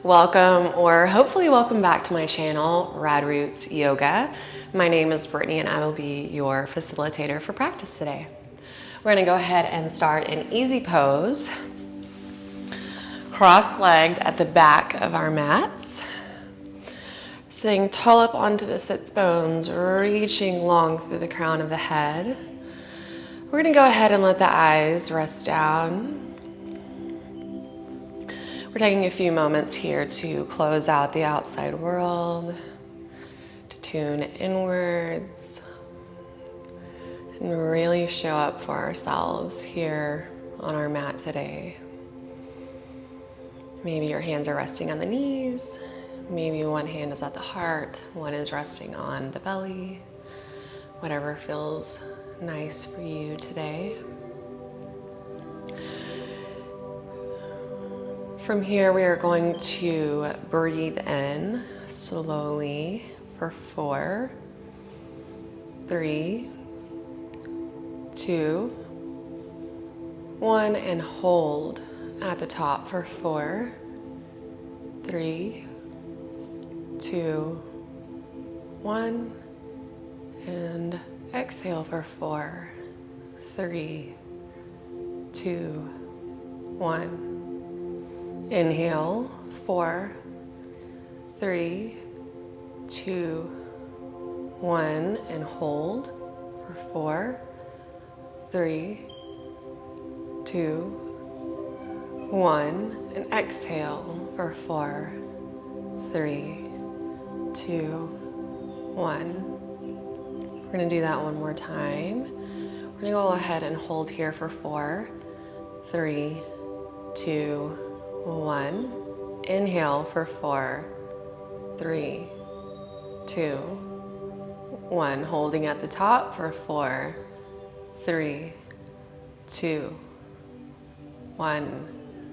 Welcome, or hopefully welcome back to my channel, Rad Roots Yoga. My name is Brittany and I will be your facilitator for practice today. We're gonna go ahead and start an easy pose, cross-legged at the back of our mats. Sitting tall up onto the sits bones, reaching long through the crown of the head. We're gonna go ahead and let the eyes rest down. We're taking a few moments here to close out the outside world, to tune inwards, and really show up for ourselves here on our mat today. Maybe your hands are resting on the knees. Maybe one hand is at the heart, one is resting on the belly. Whatever feels nice for you today. From here, we are going to breathe in slowly for 4, 3, 2, 1, and hold at the top for 4, 3, 2, 1, and exhale for 4, 3, 2, 1. Inhale, 4, 3, 2, 1, and hold for 4, 3, 2, 1, and exhale for 4, 3, 2, 1. We're gonna do that one more time. We're gonna go ahead and hold here for 4, 3, 2, 1. Inhale for 4, 3, 2, 1. Holding at the top for 4, 3, 2, 1.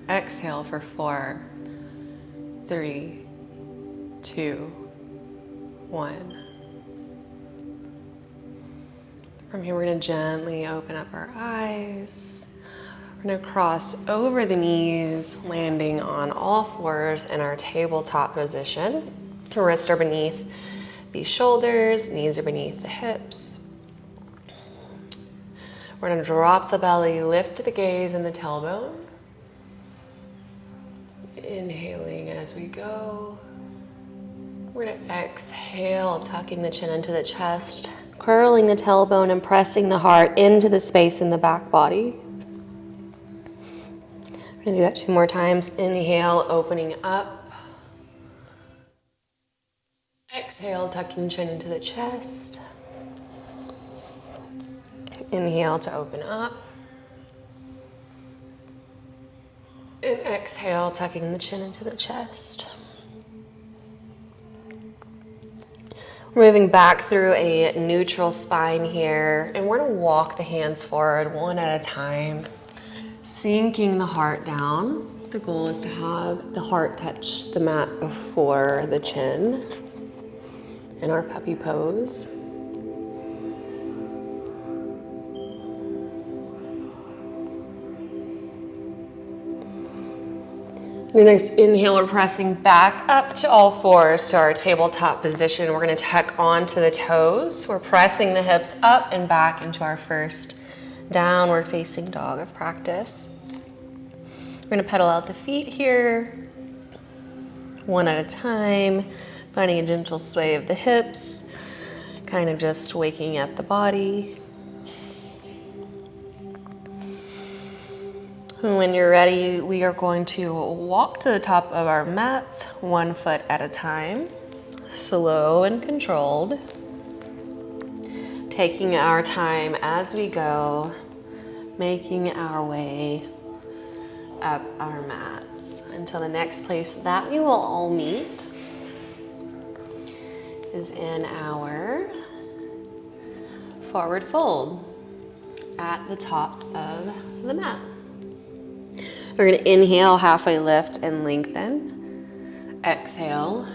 Exhale for 4, 3, 2, 1. From here, we're going to gently open up our eyes. We're going to cross over the knees, landing on all fours in our tabletop position. Wrists are beneath the shoulders, knees are beneath the hips. We're going to drop the belly, lift the gaze and the tailbone. Inhaling as we go. We're going to exhale, tucking the chin into the chest, curling the tailbone and pressing the heart into the space in the back body. We're gonna do that 2 more times. Inhale, opening up. Exhale, tucking chin into the chest. Inhale to open up. And exhale, tucking the chin into the chest. We're moving back through a neutral spine here, and we're gonna walk the hands forward one at a time, sinking the heart down. The goal is to have the heart touch the mat before the chin in our puppy pose. Your next inhale, we're pressing back up to all fours to our tabletop position. We're going to tuck onto the toes. We're pressing the hips up and back into our first downward facing dog of practice. We're going to pedal out the feet here, one at a time, finding a gentle sway of the hips, kind of just waking up the body. When you're ready, we are going to walk to the top of our mats, 1 foot at a time, slow and controlled, taking our time as we go, making our way up our mats until the next place that we will all meet is in our forward fold at the top of the mat. We're going to inhale, halfway lift and lengthen. Exhale,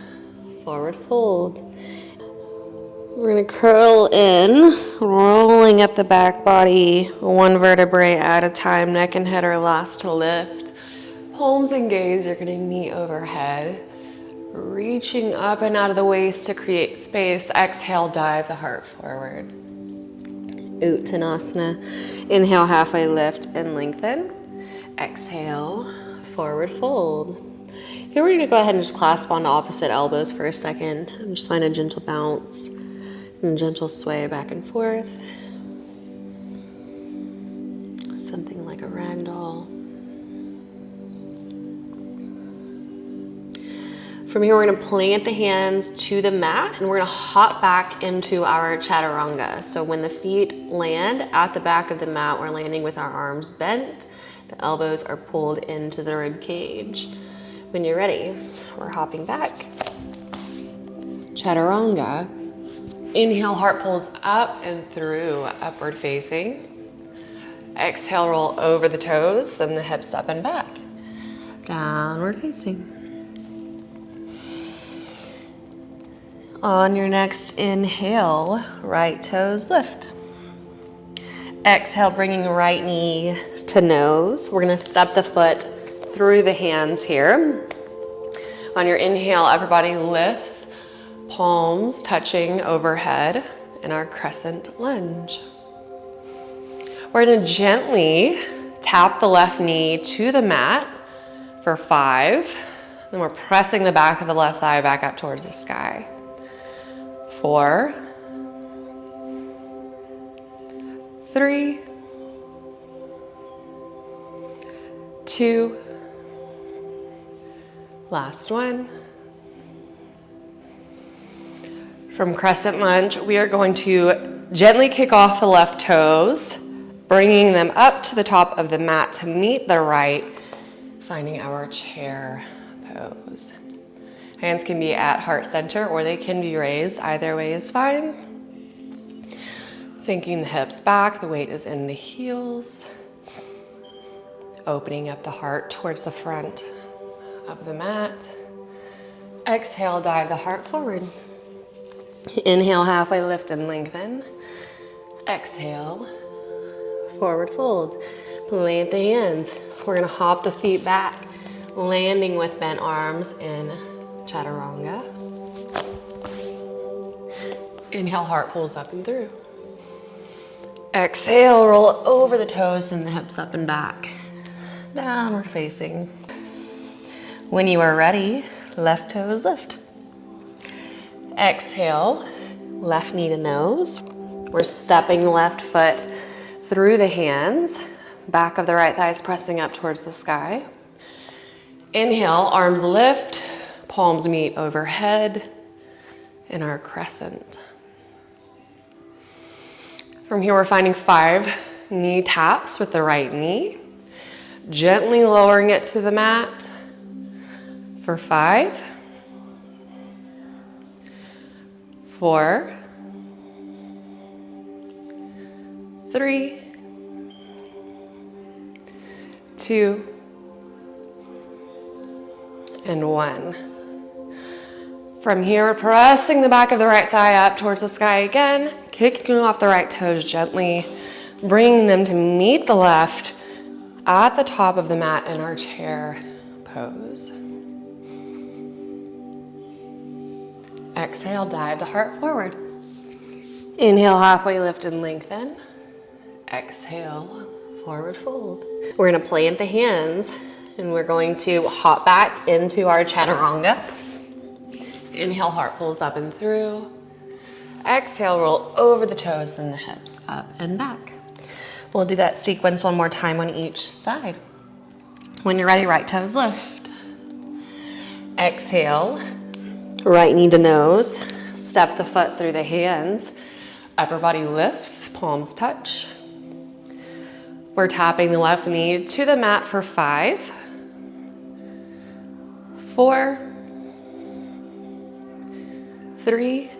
forward fold. We're going to curl in, rolling up the back body, 1 vertebrae at a time. Neck and head are last to lift. palms engaged, you're gonna meet overhead. Reaching up and out of the waist to create space. Exhale, dive the heart forward. Uttanasana. Inhale, halfway lift and lengthen. Exhale, forward fold. Here we're gonna go ahead and just clasp onto opposite elbows for a second. And just find a gentle bounce and a gentle sway back and forth. Something like a ragdoll. From here, we're gonna plant the hands to the mat and we're gonna hop back into our chaturanga. So when the feet land at the back of the mat, we're landing with our arms bent. The elbows are pulled into the rib cage. When you're ready, we're hopping back. Chaturanga. Inhale, heart pulls up and through, upward facing. Exhale, roll over the toes and the hips up and back. Downward facing. On your next inhale, right toes lift. Exhale, bringing right knee to nose. We're gonna step the foot through the hands here. On your inhale, upper body lifts, palms touching overhead in our crescent lunge. We're gonna gently tap the left knee to the mat for 5. Then we're pressing the back of the left thigh back up towards the sky. 4, 3, 2, last one. From crescent lunge, we are going to gently kick off the left toes, bringing them up to the top of the mat to meet the right, finding our chair pose. Hands can be at heart center or they can be raised. Either way is fine. Sinking the hips back, the weight is in the heels. Opening up the heart towards the front of the mat. Exhale, dive the heart forward. Inhale, halfway lift and lengthen. Exhale, forward fold. Plant the hands. We're gonna hop the feet back, landing with bent arms in chaturanga. Inhale, heart pulls up and through. Exhale, roll over the toes and the hips up and back. Downward facing. When you are ready, left toes lift. Exhale, left knee to nose. We're stepping the left foot through the hands. Back of the right thigh is pressing up towards the sky. Inhale, arms lift. Palms meet overhead in our crescent. From here, we're finding 5 knee taps with the right knee. Gently lowering it to the mat for 5, 4, 3, 2, and 1. From here, we're pressing the back of the right thigh up towards the sky again, kicking off the right toes gently, bringing them to meet the left at the top of the mat in our chair pose. Exhale, dive the heart forward. Inhale, halfway lift and lengthen. Exhale, forward fold. We're gonna plant the hands and we're going to hop back into our chaturanga. Inhale, heart pulls up and through. Exhale, roll over the toes and the hips up and back. We'll do that sequence one more time on each side. When you're ready, right toes lift. Exhale, right knee to nose. Step the foot through the hands. Upper body lifts, palms touch. We're tapping the left knee to the mat for 5, 4, 3,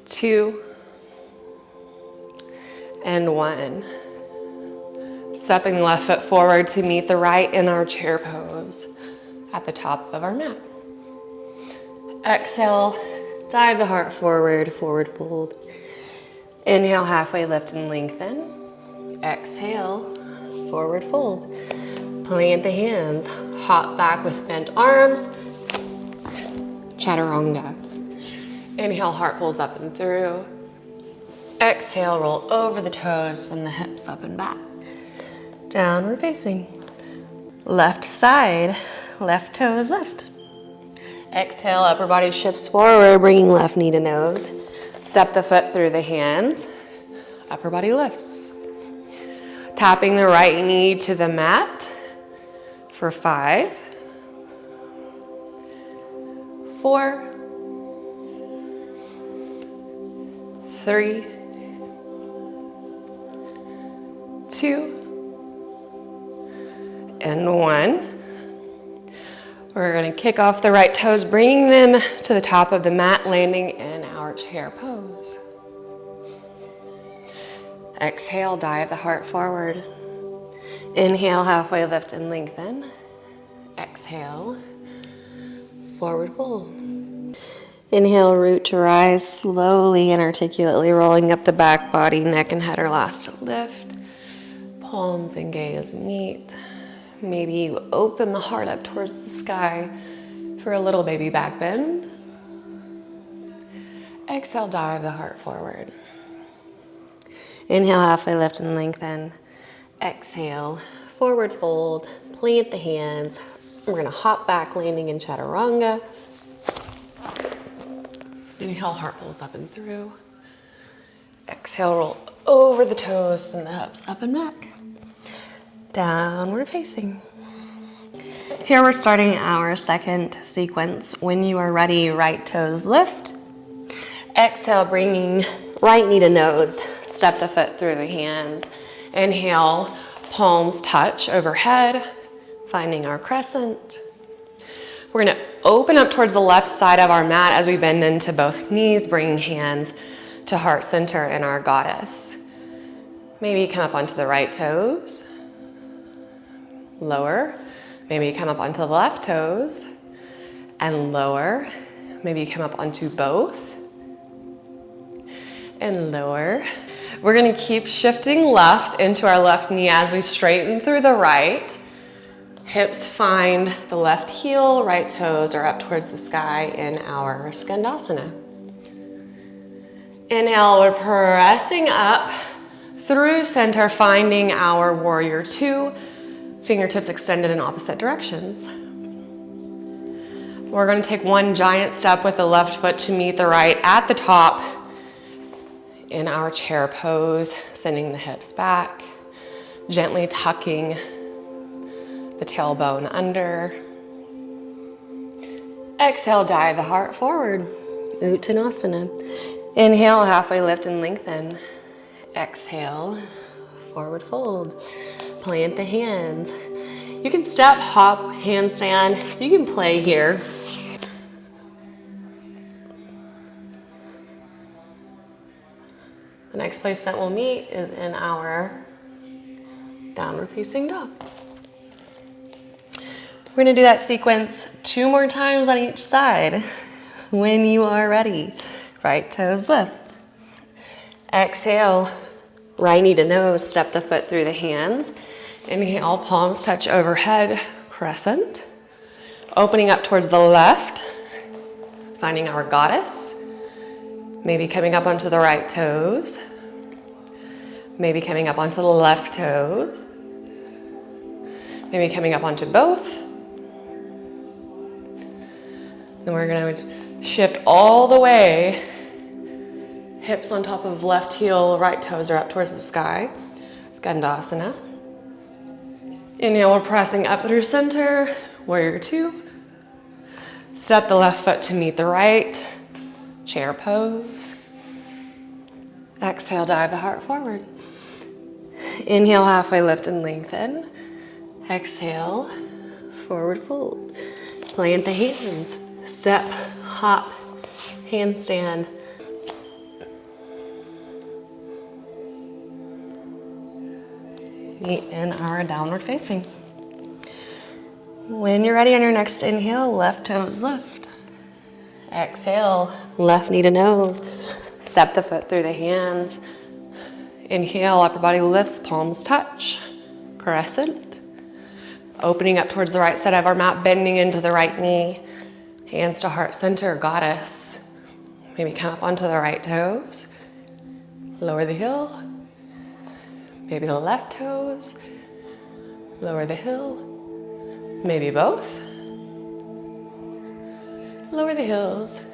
2, and 1. Stepping the left foot forward to meet the right in our chair pose at the top of our mat. Exhale, dive the heart forward, forward fold. Inhale, halfway lift and lengthen. Exhale, forward fold. Plant the hands, hop back with bent arms, chaturanga. Inhale, heart pulls up and through. Exhale, roll over the toes and the hips up and back. Downward facing. Left side, left toes lift. Exhale, upper body shifts forward, bringing left knee to nose. Step the foot through the hands, upper body lifts. Tapping the right knee to the mat for 5, 4, 3, 2, and 1. We're going to kick off the right toes, bringing them to the top of the mat, landing in our chair pose. Exhale, dive the heart forward. Inhale, halfway lift and lengthen. Exhale, forward fold. Inhale, root to rise, slowly and articulately rolling up the back body, neck and head are last to lift. Palms and gaze meet. Maybe you open the heart up towards the sky for a little baby back bend. Exhale, dive the heart forward. Inhale, halfway lift and lengthen. Exhale, forward fold, plant the hands. We're gonna hop back, landing in chaturanga. Inhale, heart pulls up and through. Exhale, roll over the toes and the hips up and back. Downward facing. Here we're starting our second sequence. When you are ready, right toes lift. Exhale, bringing right knee to nose. Step the foot through the hands. Inhale, palms touch overhead, finding our crescent. We're gonna open up towards the left side of our mat as we bend into both knees, bringing hands to heart center in our goddess. Maybe come up onto the right toes. Lower. Maybe come up onto the left toes and lower. Maybe come up onto both and lower. We're gonna keep shifting left into our left knee as we straighten through the right. Hips find the left heel, right toes are up towards the sky in our Skandasana. Inhale, we're pressing up through center, finding our warrior 2. Fingertips extended in opposite directions. We're going to take one giant step with the left foot to meet the right at the top in our chair pose, sending the hips back, gently tucking the tailbone under. Exhale, dive the heart forward, Uttanasana. Inhale, halfway lift and lengthen. Exhale, forward fold. Plant the hands. You can step, hop, handstand. You can play here. The next place that we'll meet is in our downward facing dog. We're gonna do that sequence 2 more times on each side. When you are ready, right toes lift. Exhale, right knee to nose, step the foot through the hands. Inhale, palms touch overhead, crescent. Opening up towards the left, finding our goddess. Maybe coming up onto the right toes. Maybe coming up onto the left toes. Maybe coming up onto both. Then we're gonna shift all the way. Hips on top of left heel, right toes are up towards the sky. Skandasana. Inhale, we're pressing up through center, warrior 2. Step the left foot to meet the right, chair pose. Exhale, dive the heart forward. Inhale, halfway lift and lengthen. Exhale, forward fold. Plant the hands. Step, hop, handstand. Meet in our downward facing. When you're ready on your next inhale, left toes lift. Exhale, left knee to nose. Step the foot through the hands. Inhale, upper body lifts, palms touch. crescent. Opening up towards the right side of our mat, bending into the right knee. Hands to heart center, goddess. Maybe come up onto the right toes. Lower the heel. Maybe the left toes. Lower the heel. Maybe both. Lower the heels.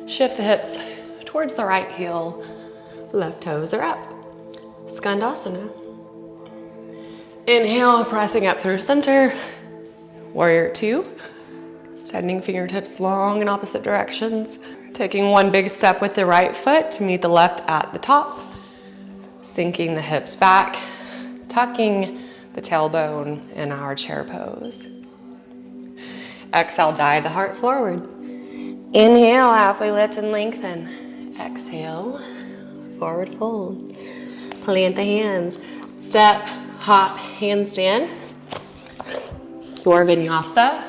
Shift the hips towards the right heel. Left toes are up. Skandasana. Inhale, pressing up through center. Warrior two. Extending fingertips long in opposite directions. Taking one big step with the right foot to meet the left at the top. Sinking the hips back. Tucking the tailbone in our chair pose. Exhale, dive the heart forward. Inhale, halfway lift and lengthen. Exhale, forward fold. Plant the hands. Step, hop, handstand. Your vinyasa.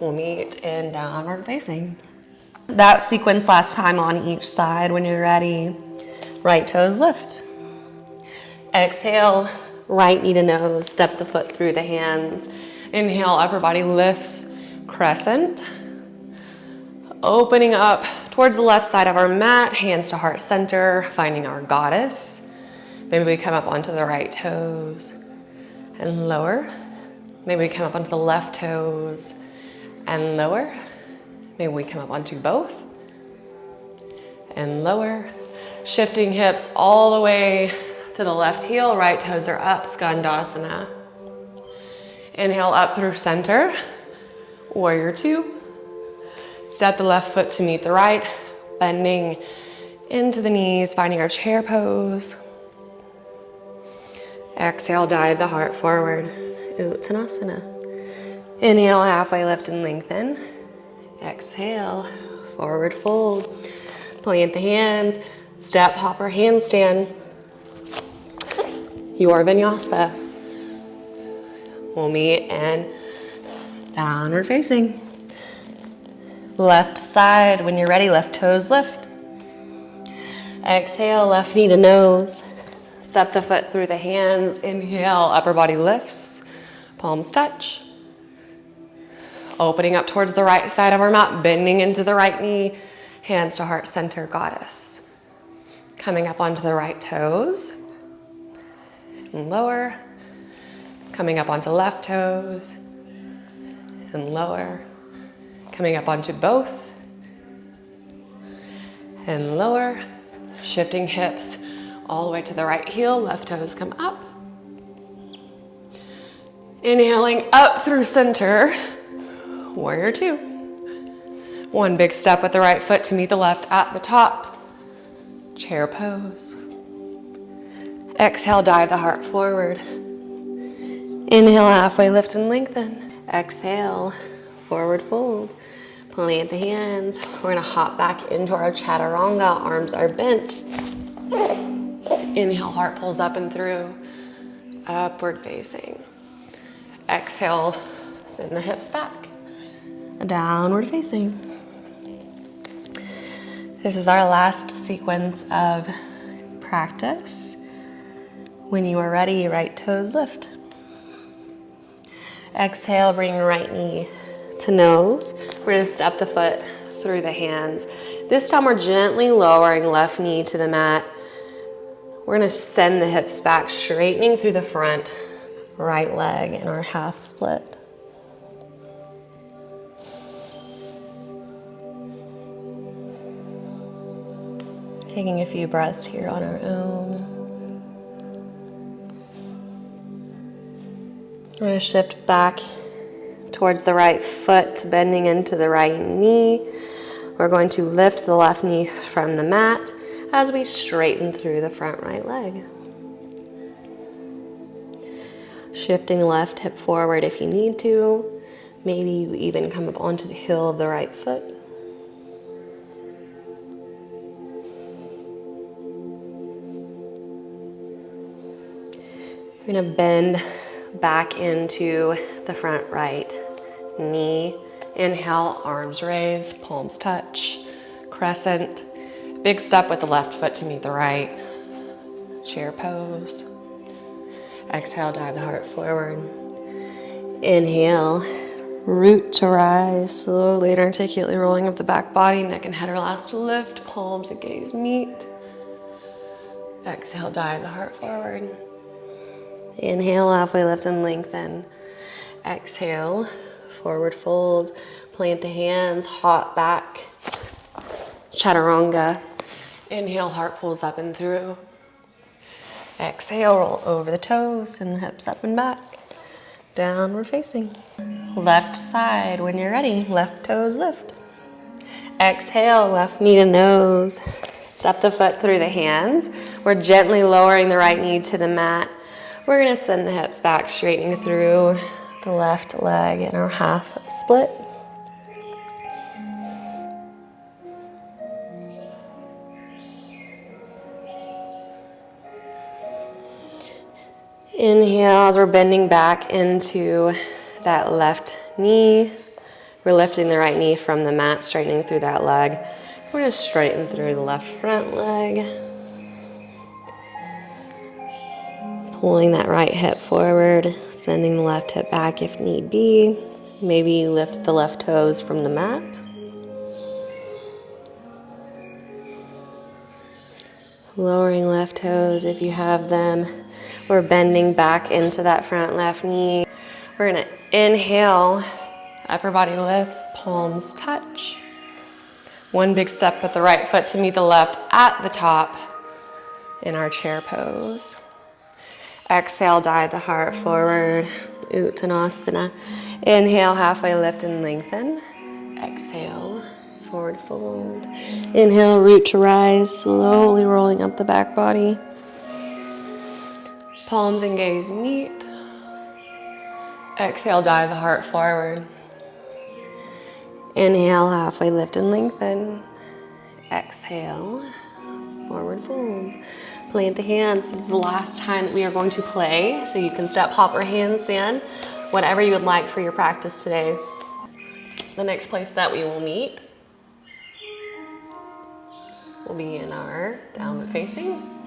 We'll meet in downward facing. That sequence last time on each side. When you're ready, right toes lift. Exhale, right knee to nose. Step the foot through the hands. Inhale, upper body lifts, crescent. Opening up towards the left side of our mat, hands to heart center, finding our goddess. Maybe we come up onto the right toes and lower. Maybe we come up onto the left toes and lower. Maybe we come up onto both and lower. Shifting hips all the way to the left heel, right toes are up, Skandasana. Inhale up through center, warrior two. Step the left foot to meet the right, bending into the knees, finding our chair pose. Exhale, dive the heart forward, Uttanasana. Inhale, halfway lift and lengthen. Exhale, forward fold. Plant the hands, step, hopper, handstand. Your vinyasa. We'll meet in downward facing. Left side, when you're ready, left toes lift. Exhale, left knee to nose. Step the foot through the hands. Inhale, upper body lifts. Palms touch. Opening up towards the right side of our mat, bending into the right knee. Hands to heart center, goddess. Coming up onto the right toes. And lower. Coming up onto left toes. And lower. Coming up onto both. And lower. Shifting hips all the way to the right heel. Left toes come up. Inhaling up through center. Warrior two. One big step with the right foot to meet the left at the top. Chair pose. Exhale, dive the heart forward. Inhale, halfway lift and lengthen. Exhale, forward fold. Plant the hands. We're gonna hop back into our chaturanga. Arms are bent. Inhale, heart pulls up and through. Upward facing. Exhale, send the hips back. Downward facing. This is our last sequence of practice. When you are ready, right toes lift. Exhale, bring right knee to nose. We're gonna step the foot through the hands. This time we're gently lowering left knee to the mat. We're gonna send the hips back, straightening through the front right leg in our half split. Taking a few breaths here on our own. We're going to shift back towards the right foot, bending into the right knee. We're going to lift the left knee from the mat as we straighten through the front right leg. Shifting left hip forward if you need to. Maybe you even come up onto the heel of the right foot. We're going to bend back into the front right knee. Inhale, arms raised, palms touch, crescent. Big step with the left foot to meet the right. Chair pose. Exhale, dive the heart forward. Inhale, root to rise, slowly and articulately rolling up the back body, neck and head are last to lift, palms and gaze meet. Exhale, dive the heart forward. Inhale, halfway lift and lengthen. Exhale, forward fold, plant the hands, hop back, chaturanga. Inhale, heart pulls up and through. Exhale, roll over the toes and the hips up and back. Downward facing. Left side when you're ready. Left toes lift. Exhale, left knee to nose. Step the foot through the hands. We're gently lowering the right knee to the mat. We're gonna send the hips back, straightening through the left leg in our half split. Inhale as we're bending back into that left knee. We're lifting the right knee from the mat, straightening through that leg. We're going to straighten through the left front leg. Pulling that right hip forward, sending the left hip back if need be. Maybe you lift the left toes from the mat. Lowering left toes if you have them. We're bending back into that front left knee. We're gonna inhale, upper body lifts, palms touch. One big step with the right foot to meet the left at the top in our chair pose. Exhale, dive the heart forward, Uttanasana. Inhale, halfway lift and lengthen. Exhale, forward fold. Inhale, root to rise, slowly rolling up the back body. Palms and gaze meet. Exhale, dive the heart forward. Inhale, halfway lift and lengthen. Exhale, forward fold. Plant the hands. This is the last time that we are going to play, so you can step, hop, or handstand, whatever you would like for your practice today. The next place that we will meet will be in our downward facing.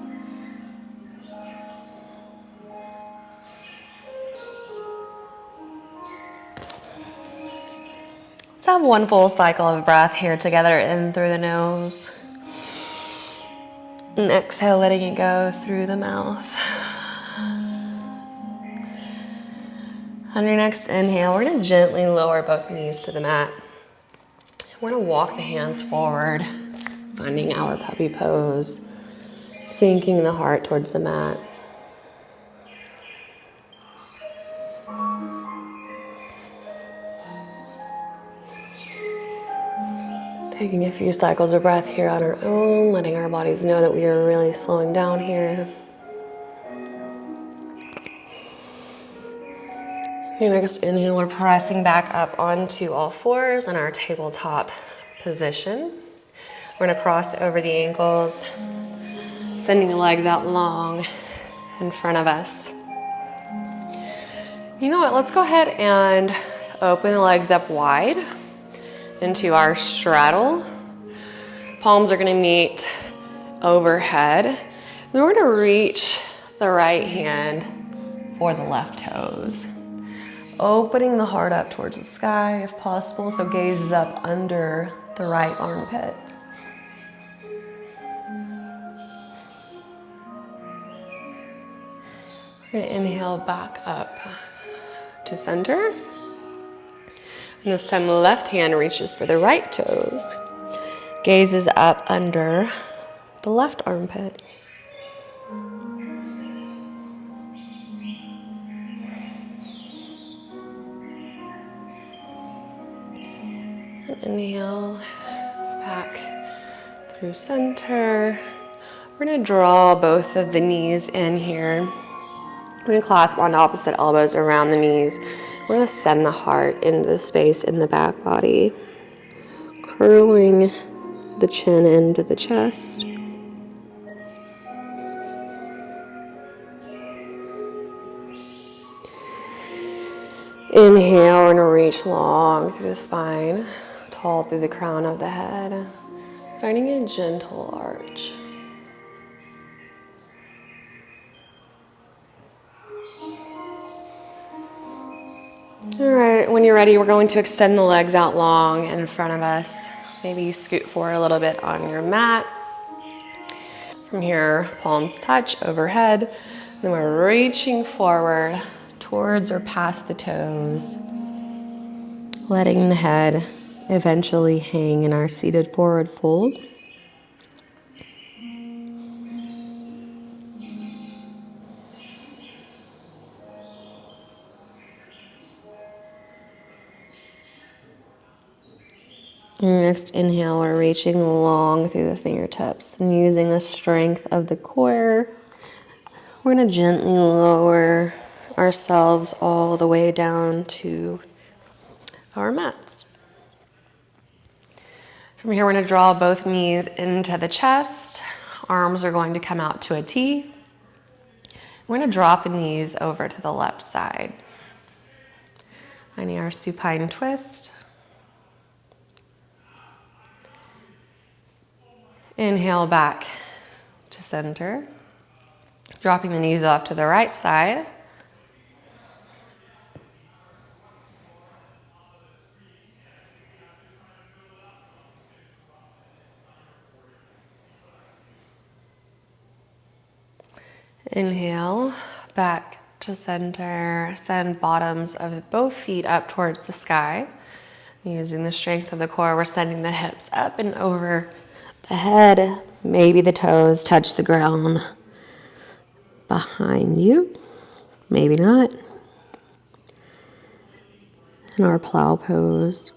Let's have one full cycle of breath here together, in through the nose. And exhale, letting it go through the mouth. On your next inhale, we're gonna gently lower both knees to the mat. We're gonna walk the hands forward, finding our puppy pose, sinking the heart towards the mat. Taking a few cycles of breath here on our own, letting our bodies know that we are really slowing down here. Your next inhale, we're pressing back up onto all fours in our tabletop position. We're gonna cross over the ankles, sending the legs out long in front of us. You know what, let's go ahead and open the legs up wide into our straddle. Palms are gonna meet overhead. Then we're gonna reach the right hand for the left toes. Opening the heart up towards the sky if possible, so gaze is up under the right armpit. We're gonna inhale back up to center. And this time the left hand reaches for the right toes. Gaze is up under the left armpit. And inhale back through center. We're gonna draw both of the knees in here. We're gonna clasp on opposite elbows around the knees. We're gonna send the heart into the space in the back body, curling the chin into the chest. Inhale, we're gonna reach long through the spine, tall through the crown of the head, finding a gentle arch. All right, when you're ready, we're going to extend the legs out long in front of us. Maybe you scoot forward a little bit on your mat. From here, palms touch overhead. Then we're reaching forward towards or past the toes, letting the head eventually hang in our seated forward fold. Your next inhale, we're reaching long through the fingertips and using the strength of the core. We're going to gently lower ourselves all the way down to our mats. From here, we're going to draw both knees into the chest. Arms are going to come out to a T. We're going to drop the knees over to the left side. Finding our supine twist. Inhale back to center. Dropping the knees off to the right side. Inhale back to center. Send bottoms of both feet up towards the sky. Using the strength of the core, we're sending the hips up and over the head. Maybe the toes touch the ground behind you. Maybe not. In our plow pose.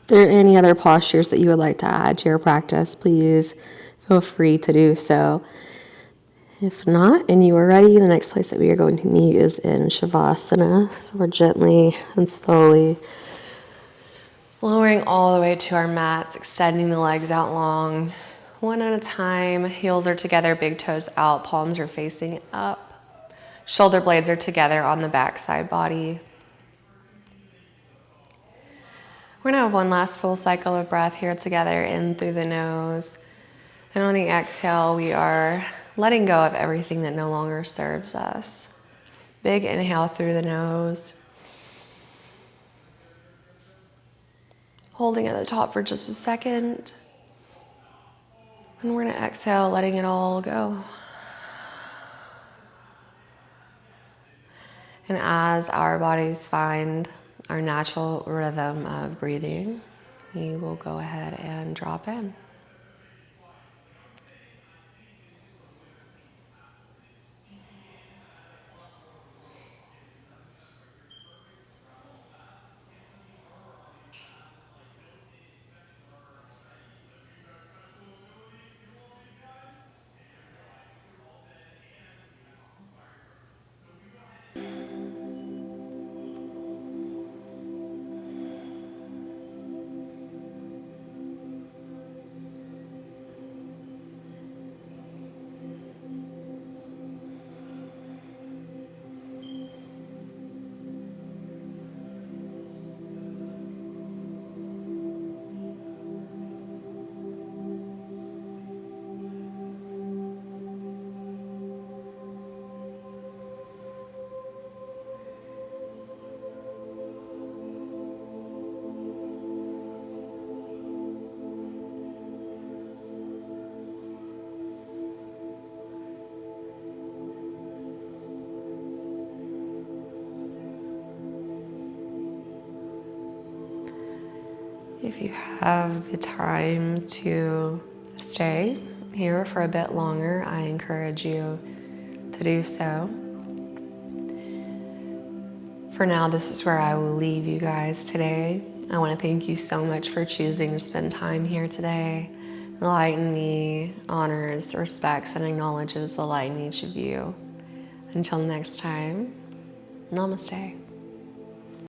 If there are any other postures that you would like to add to your practice, please feel free to do so. If not, and you are ready, the next place that we are going to meet is in Shavasana. So we're gently and slowly lowering all the way to our mats, extending the legs out long, one at a time. Heels are together, big toes out, palms are facing up. Shoulder blades are together on the backside body. We're gonna have one last full cycle of breath here together, in through the nose. And on the exhale, we are letting go of everything that no longer serves us. Big inhale through the nose. Holding at the top for just a second. And we're going to exhale, letting it all go. And as our bodies find our natural rhythm of breathing, we will go ahead and drop in. If you have the time to stay here for a bit longer, I encourage you to do so. For now, this is where I will leave you guys today. I want to thank you so much for choosing to spend time here today. The light in me honors, respects, and acknowledges the light in each of you. Until next time, namaste.